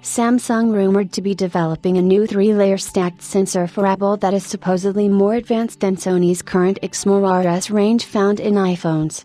Samsung rumored to be developing a new 3-layer stacked sensor for Apple that is supposedly more advanced than Sony's current XMORAS range found in iPhones.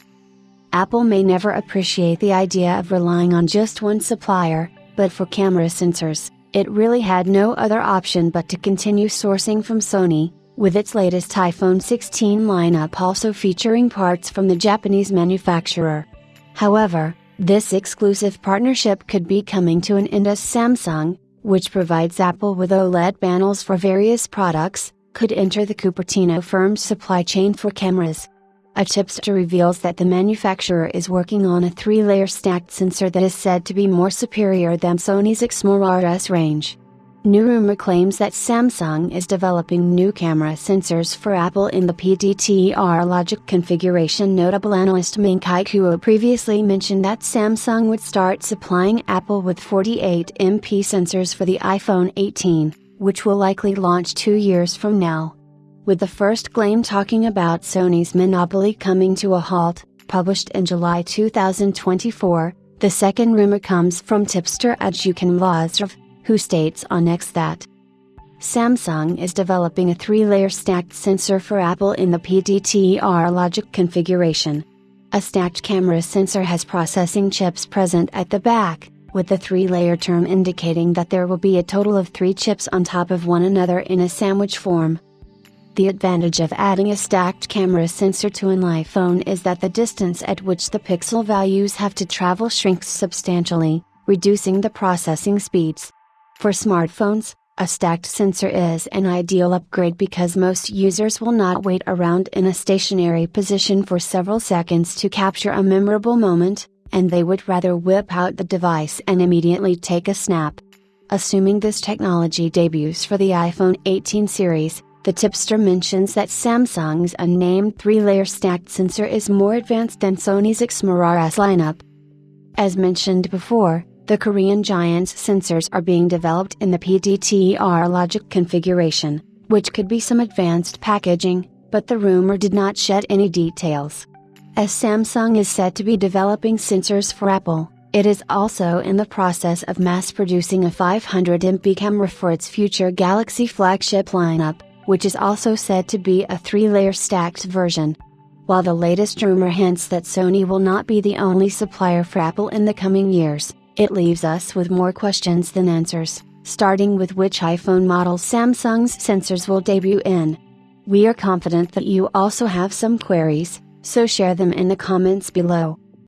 Apple may never appreciate the idea of relying on just one supplier, but for camera sensors, it really had no other option but to continue sourcing from Sony, with its latest iPhone 16 lineup also featuring parts from the Japanese manufacturer. However, this exclusive partnership could be coming to an end as Samsung, which provides Apple with OLED panels for various products, could enter the Cupertino firm's supply chain for cameras. A tipster reveals that the manufacturer is working on a 3-layer stacked sensor that is said to be more superior than Sony's XMORAS range. New rumor claims that Samsung is developing new camera sensors for Apple in the PDTR logic configuration. Notable analyst Ming Chi Kuo previously mentioned that Samsung would start supplying Apple with 48MP sensors for the iPhone 18, which will likely launch 2 years from now. With the first claim talking about Sony's monopoly coming to a halt, published in July 2024, the second rumor comes from tipster Adjukan Lazarov, who states on X that Samsung is developing a 3-layer stacked sensor for Apple in the PDTR logic configuration. A stacked camera sensor has processing chips present at the back, with the 3-layer term indicating that there will be a total of 3 chips on top of one another in a sandwich form. The advantage of adding a stacked camera sensor to an iPhone is that the distance at which the pixel values have to travel shrinks substantially, reducing the processing speeds. For smartphones, a stacked sensor is an ideal upgrade because most users will not wait around in a stationary position for several seconds to capture a memorable moment, and they would rather whip out the device and immediately take a snap. Assuming this technology debuts for the iPhone 18 series, the tipster mentions that Samsung's unnamed 3-layer stacked sensor is more advanced than Sony's XMORAS lineup. As mentioned before, the Korean giant's sensors are being developed in the PDTR logic configuration, which could be some advanced packaging, but the rumor did not shed any details. As Samsung is said to be developing sensors for Apple, it is also in the process of mass-producing a 500MP camera for its future Galaxy flagship lineup, which is also said to be a 3-layer stacked version. While the latest rumor hints that Sony will not be the only supplier for Apple in the coming years, it leaves us with more questions than answers, starting with which iPhone model Samsung's sensors will debut in. We are confident that you also have some queries, so share them in the comments below.